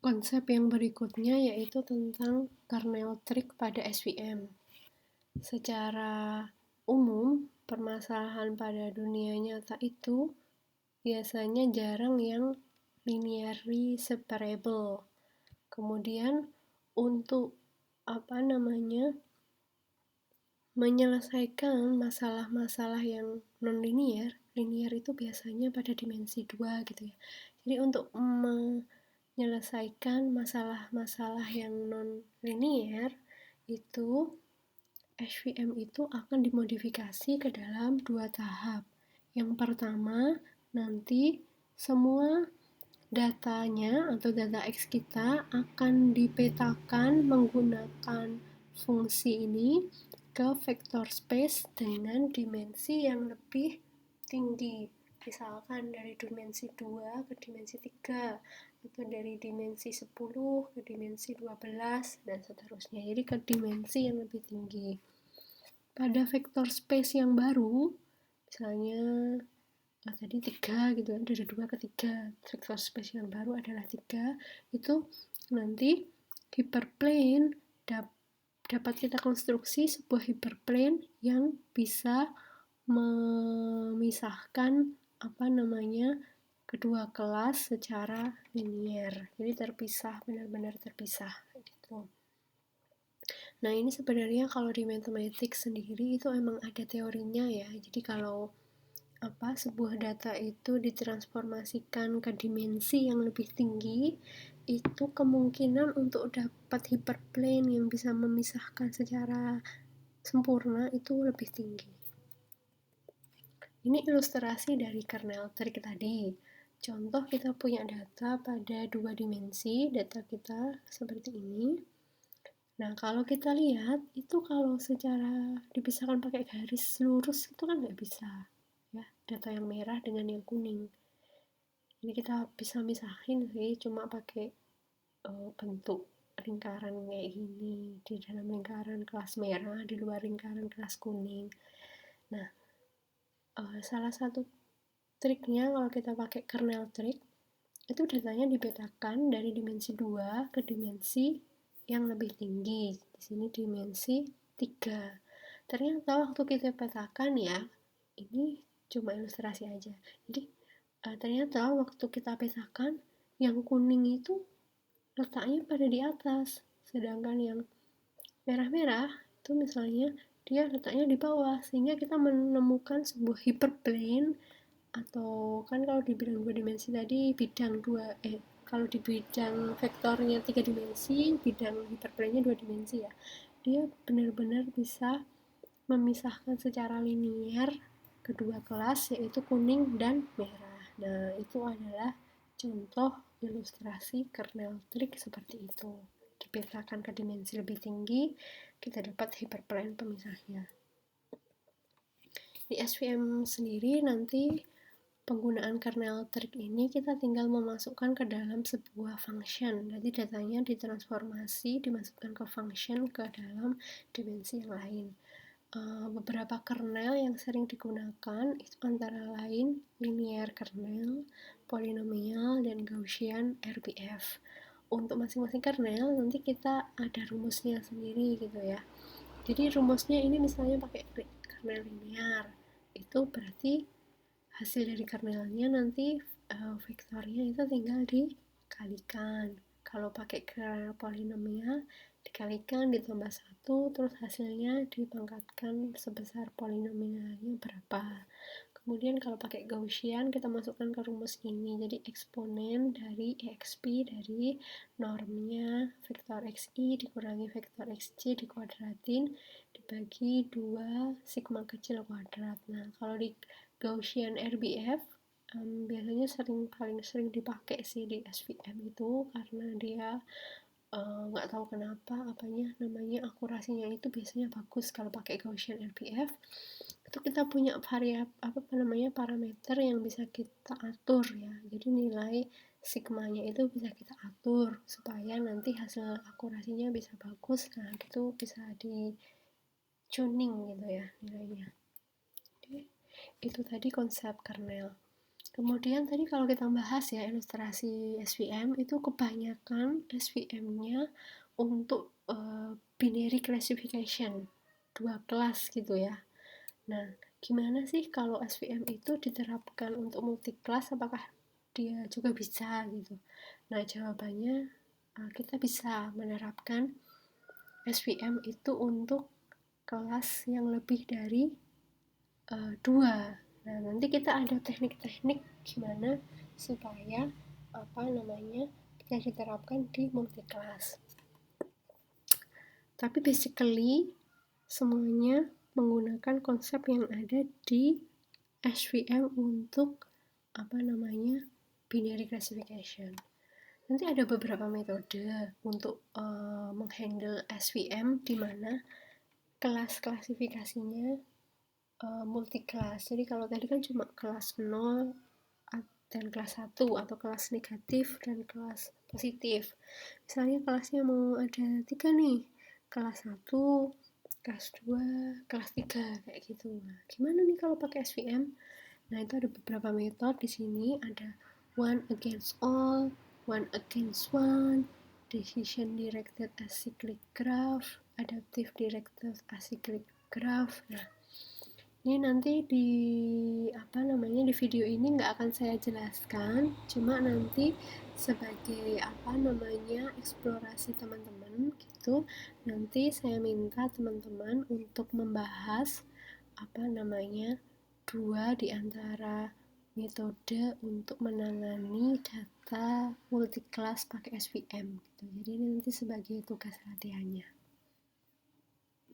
Konsep yang berikutnya yaitu tentang kernel trick pada SVM. Secara umum, permasalahan pada dunia nyata itu biasanya jarang yang linearly separable. Kemudian untuk menyelesaikan masalah-masalah yang non-linear, linear itu biasanya pada dimensi 2 gitu ya. Jadi untuk menyelesaikan masalah-masalah yang non-linear itu SVM itu akan dimodifikasi ke dalam 2 tahap. Yang pertama, nanti semua datanya atau data X kita akan dipetakan menggunakan fungsi ini ke vector space dengan dimensi yang lebih tinggi. Misalkan dari dimensi 2 ke dimensi 3 atau dari dimensi 10 ke dimensi 12 dan seterusnya. Jadi ke dimensi yang lebih tinggi. Pada vector space yang baru, misalnya tadi 3 gitu kan, dari 2 ke 3, vector space yang baru adalah 3, itu nanti hyperplane dapat kita konstruksi sebuah hyperplane yang bisa memisahkan kedua kelas secara linear. Jadi terpisah, benar-benar terpisah gitu. Nah, ini sebenarnya kalau di matematik sendiri itu emang ada teorinya ya. Jadi kalau sebuah data itu ditransformasikan ke dimensi yang lebih tinggi, itu kemungkinan untuk dapat hyperplane yang bisa memisahkan secara sempurna itu lebih tinggi. Ini ilustrasi dari kernel trick tadi. Contoh, kita punya data pada 2 dimensi, data kita seperti ini. Nah, kalau kita lihat, itu kalau secara dipisahkan pakai garis lurus itu kan nggak bisa. Ya, data yang merah dengan yang kuning. Jadi kita bisa misahin sih cuma pakai bentuk lingkaran kayak gini, di dalam lingkaran kelas merah, di luar lingkaran kelas kuning. Nah, salah satu triknya kalau kita pakai kernel trick, itu datanya dipetakan dari dimensi 2 ke dimensi yang lebih tinggi. Di sini dimensi 3. Ternyata waktu kita petakan ya, ini cuma ilustrasi aja. Jadi ternyata waktu kita petakan, yang kuning itu letaknya pada di atas, sedangkan yang merah-merah itu misalnya dia letaknya di bawah, sehingga kita menemukan sebuah hyperplane, atau kan kalau dibilang 2 dimensi tadi bidang kalau di bidang vektornya 3 dimensi, bidang hyperplane-nya 2 dimensi ya. Dia benar-benar bisa memisahkan secara linear kedua kelas, yaitu kuning dan merah. Nah, itu adalah contoh ilustrasi kernel trick seperti itu. Dipetakan ke dimensi lebih tinggi, kita dapat hyperplane pemisahnya. Di SVM sendiri nanti penggunaan kernel trick ini kita tinggal memasukkan ke dalam sebuah function. Jadi datanya ditransformasi, dimasukkan ke function ke dalam dimensi yang lain. Beberapa kernel yang sering digunakan itu antara lain linear kernel, polinomial, dan Gaussian RBF. Untuk masing-masing kernel nanti kita ada rumusnya sendiri gitu ya. Jadi rumusnya ini misalnya pakai kernel linear, itu berarti hasil dari kernelnya nanti vektornya itu tinggal dikalikan. Kalau pakai kernel polinomial, dikalikan ditambah 1, terus hasilnya dipangkatkan sebesar polinomialnya berapa. Kemudian kalau pakai Gaussian, kita masukkan ke rumus ini, jadi eksponen dari exp dari normnya vektor xi dikurangi vektor xj dikuadratin dibagi 2 sigma kecil kuadrat. Nah, kalau di Gaussian RBF biasanya paling sering dipakai sih di SVM itu, karena dia nggak tahu kenapa namanya akurasinya itu biasanya bagus kalau pakai Gaussian RBF. Itu kita punya parameter yang bisa kita atur ya. Jadi nilai sigmanya itu bisa kita atur supaya nanti hasil akurasinya bisa bagus. Nah, itu bisa di tuning gitu ya nilainya. Oke. Itu tadi konsep kernel. Kemudian tadi kalau kita bahas ya ilustrasi SVM itu kebanyakan SVM-nya untuk binary classification, 2 kelas gitu ya. Nah, gimana sih kalau SVM itu diterapkan untuk multi kelas, apakah dia juga bisa gitu? Nah, jawabannya kita bisa menerapkan SVM itu untuk kelas yang lebih dari 2. Nah, nanti kita ada teknik-teknik gimana supaya bisa diterapkan di multi kelas. Tapi basically semuanya menggunakan konsep yang ada di SVM untuk binary classification. Nanti ada beberapa metode untuk menghandle SVM di mana kelas klasifikasinya multi kelas. Jadi kalau tadi kan cuma kelas 0 dan kelas 1 atau kelas negatif dan kelas positif. Misalnya kelasnya mau ada 3 nih. Kelas 1, kelas 2, kelas 3 kayak gitu. Nah, gimana nih kalau pakai SVM? Nah, itu ada beberapa metode di sini, ada one against all, one against one, decision directed acyclic graph, adaptive directed acyclic graph. Nah, ini nanti di video ini nggak akan saya jelaskan, cuma nanti sebagai eksplorasi teman-teman gitu. Nanti saya minta teman-teman untuk membahas dua di antara metode untuk menangani data multi kelas pakai SVM gitu. Jadi ini nanti sebagai tugas latihannya.